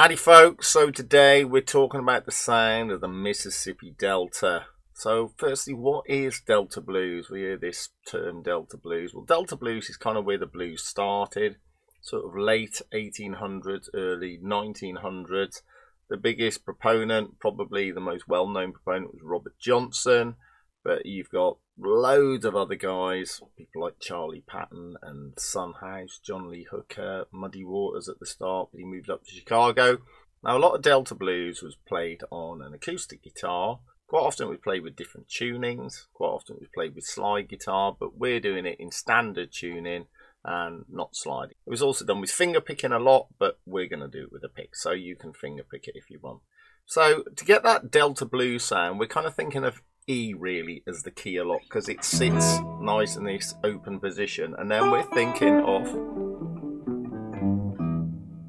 Howdy folks, so today we're talking about the sound of the Mississippi Delta. So firstly, what is Delta Blues? We hear this term Delta Blues. Well, Delta Blues is kind of where the blues started, sort of late 1800s, early 1900s. The biggest proponent, probably the most well-known proponent, was Robert Johnson. But you've got loads of other guys, people like Charlie Patton and Son House, John Lee Hooker, Muddy Waters at the start, but he moved up to Chicago. Now, a lot of Delta Blues was played on an acoustic guitar. Quite often it was played with different tunings. Quite often it was played with slide guitar, but we're doing it in standard tuning and not sliding. It was also done with finger picking a lot, but we're going to do it with a pick, so you can finger pick it if you want. So to get that Delta Blues sound, we're kind of thinking of E really as the key a lot because it sits nice in this open position, and then we're thinking of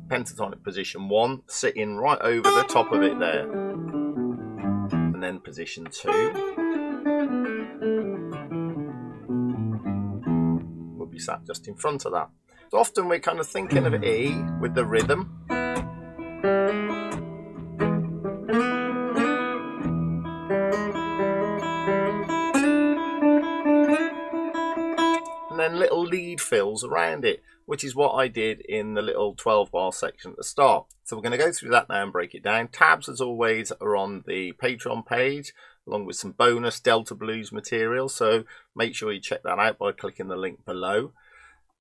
pentatonic position 1 sitting right over the top of it there, and then position 2 will be sat just in front of that. So often we're kind of thinking of E with the rhythm, and then little lead fills around it, which is what I did in the little 12-bar section at the start. So we're going to go through that now and break it down. Tabs, as always, are on the Patreon page, along with some bonus Delta Blues material. So make sure you check that out by clicking the link below.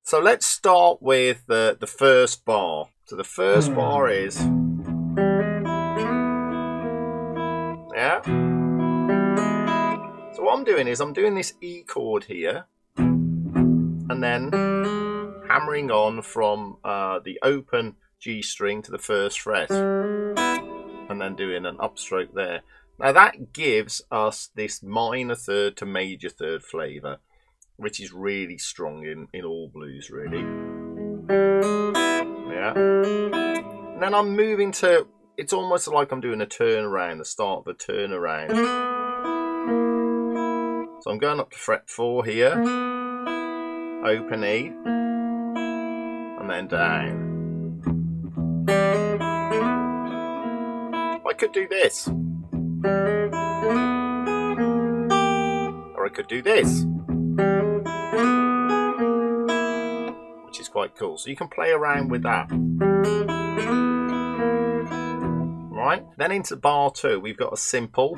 So let's start with the first bar. So the first bar is, yeah. So what I'm doing is I'm doing this E chord here, and then hammering on from the open G string to the first fret, and then doing an upstroke there. Now that gives us this minor third to major third flavour, which is really strong in all blues really. Yeah. And then I'm moving to, it's almost like I'm doing a turnaround, the start of a turnaround. So I'm going up to fret 4 here, open E, and then down. I could do this, or I could do this, which is quite cool. So you can play around with that. Right, then into bar 2 we've got a simple.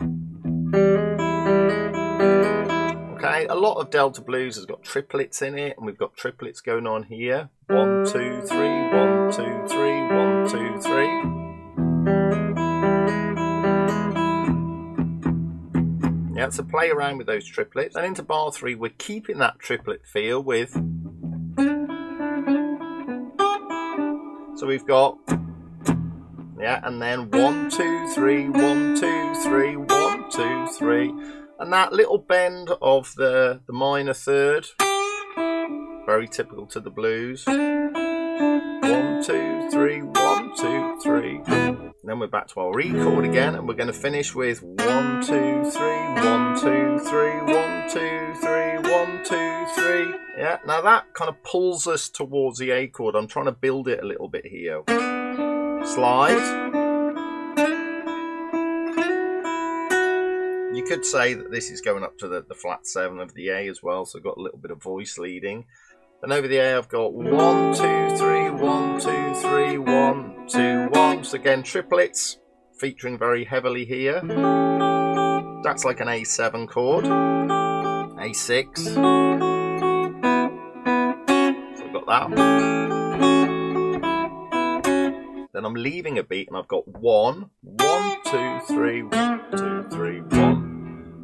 Okay, a lot of Delta Blues has got triplets in it, and we've got triplets going on here. 1, 2, 3, 1, 2, 3, 1, 2, 3. Yeah, so play around with those triplets. And into bar 3, we're keeping that triplet feel with. So we've got, yeah, and then 1, 2, 3, 1, 2, 3, 1, 2, 3. And that little bend of the minor third, very typical to the blues. 1, 2, 3, 1, 2, 3. And then we're back to our E chord again, and we're going to finish with 1, 2, 3, 1, 2, 3, 1, 2, 3, 1, 2, 3. Yeah, now that kind of pulls us towards the A chord. I'm trying to build it a little bit here. Slide. You could say that this is going up to the flat 7 of the A as well, so I've got a little bit of voice leading. And over the A I've got 1, 2, 3, 1, 2, 3, 1, 2, 1. So again, triplets featuring very heavily here. That's like an A7 chord. A6. So I've got that. Then I'm leaving a beat and I've got 1, 1, 2, 3, 1, 2, 3, 1.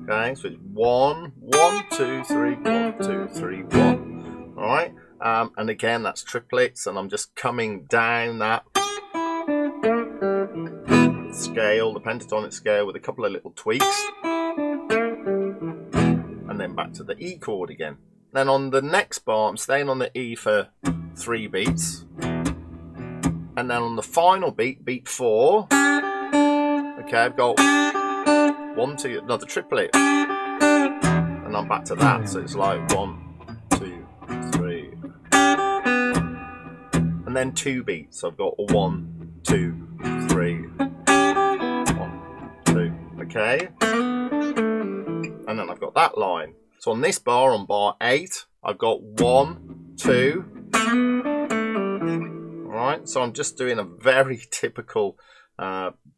Okay, so it's 1, 1, 2, 3, 1, 2, 3, 1. Alright, and again that's triplets, and I'm just coming down that scale, the pentatonic scale, with a couple of little tweaks, and then back to the E chord again. Then on the next bar I'm staying on the E for 3 beats, and then on the final beat, beat 4, okay, I've got 1, 2, another triplet, and I'm back to that, so it's like 1, 2, 3, and then 2 beats, so I've got a 1, 2, 3, 1, 2, okay, and then I've got that line. So on this bar, on bar 8, I've got 1, 2, alright, so I'm just doing a very typical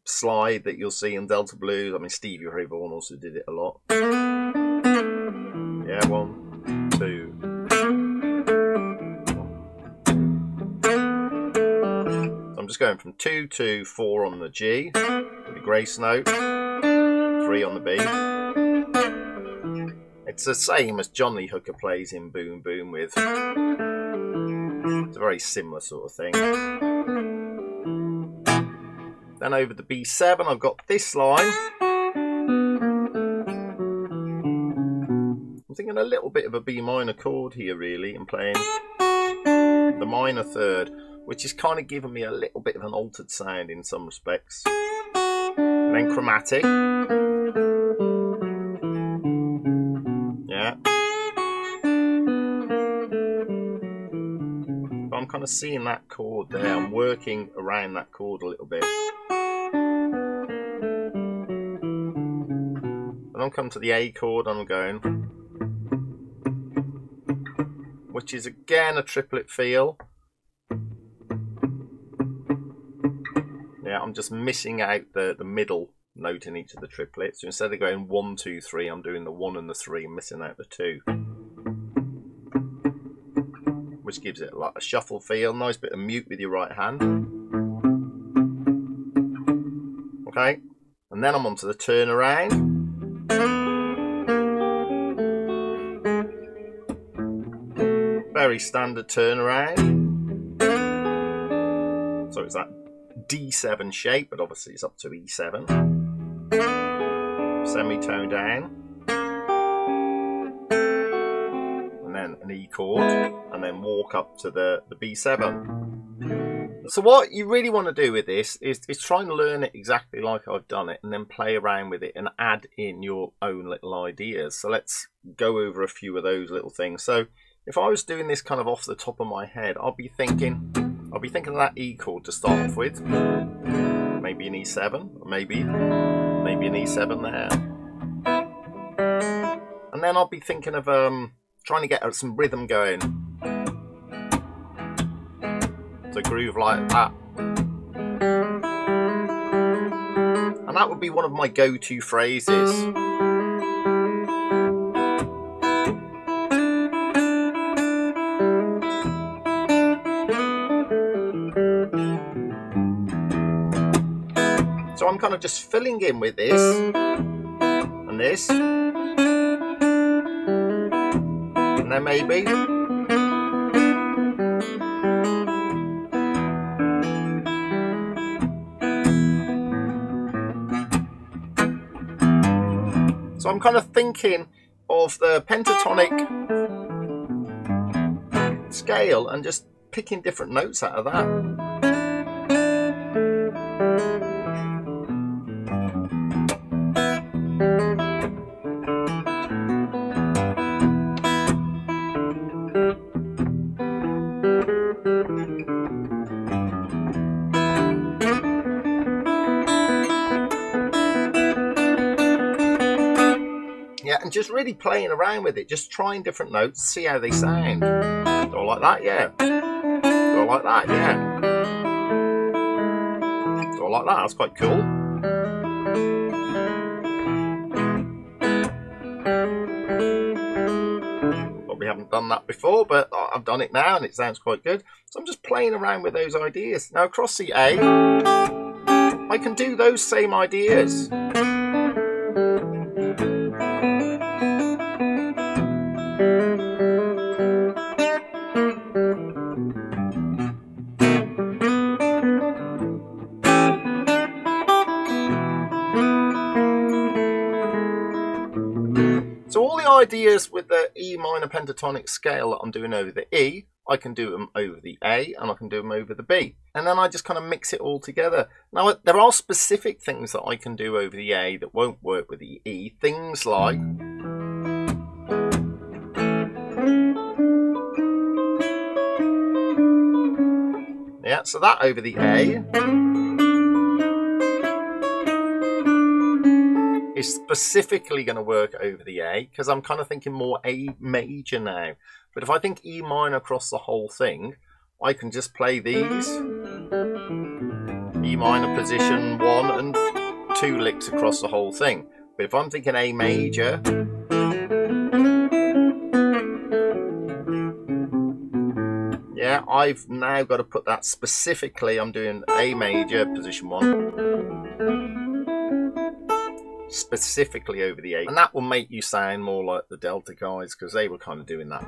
slide that you'll see in Delta Blues. I mean, Stevie Ray Vaughan also did it a lot. Yeah, 1, 2. So I'm just going from 2 to 4 on the G, with the grace note, 3 on the B. It's the same as John Lee Hooker plays in Boom Boom with. It's a very similar sort of thing. Then over the B7, I've got this line. I'm thinking a little bit of a B minor chord here, really, and playing the minor third, which is kind of giving me a little bit of an altered sound in some respects. And then chromatic. Yeah. But I'm kind of seeing that chord there. I'm working around that chord a little bit. And I'm coming to the A chord and I'm going, which is again a triplet feel. Yeah, I'm just missing out the middle note in each of the triplets. So instead of going 1, 2, 3, I'm doing the 1 and the 3 and missing out the 2. Which gives it like a shuffle feel. Nice bit of mute with your right hand. Okay, and then I'm onto the turnaround. Very standard turnaround. So it's that D7 shape, but obviously it's up to E7. Semitone down. And then an E chord. And then walk up to the B7. So what you really want to do with this is try and learn it exactly like I've done it, and then play around with it and add in your own little ideas. So let's go over a few of those little things. So if I was doing this kind of off the top of my head, I'll be thinking of that E chord to start off with. Maybe an E7, or maybe an E7 there. And then I'll be thinking of trying to get some rhythm going. So groove like that. And that would be one of my go-to phrases. So I'm kind of just filling in with this and this, and then maybe. So I'm kind of thinking of the pentatonic scale and just picking different notes out of that. Yeah, and just really playing around with it, just trying different notes, see how they sound. Do I like that? Yeah. Do I like that? Yeah. Do I like that? That's quite cool. Probably haven't done that before, but I've done it now and it sounds quite good. So I'm just playing around with those ideas. Now across the A, I can do those same ideas. ideas with the E minor pentatonic scale that I'm doing over the E. I can do them over the A and I can do them over the B. And then I just kind of mix it all together. Now, there are specific things that I can do over the A that won't work with the E. Things like... yeah, so that over the A is specifically going to work over the A because I'm kind of thinking more A major now. But if I think E minor across the whole thing, I can just play these. E minor position 1 and 2 licks across the whole thing. But if I'm thinking A major, yeah, I've now got to put that specifically. I'm doing A major, position 1, specifically over the A. And that will make you sound more like the Delta guys, because they were kind of doing that.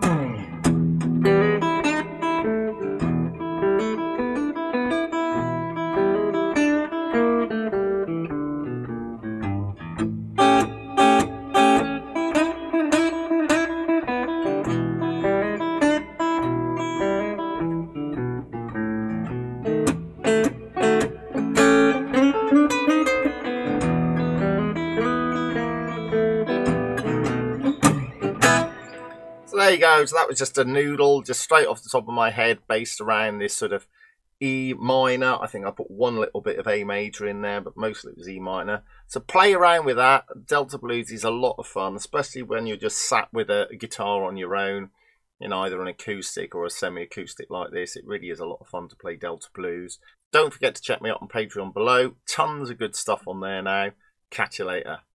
There you go. So that was just a noodle, just straight off the top of my head, based around this sort of E minor. I think I put one little bit of A major in there, but mostly it was E minor. So play around with that. Delta blues is a lot of fun, especially when you're just sat with a guitar on your own, in either an acoustic or a semi-acoustic like this. It really is a lot of fun to play Delta blues. Don't forget to check me out on Patreon below. Tons of good stuff on there now. Catch you later.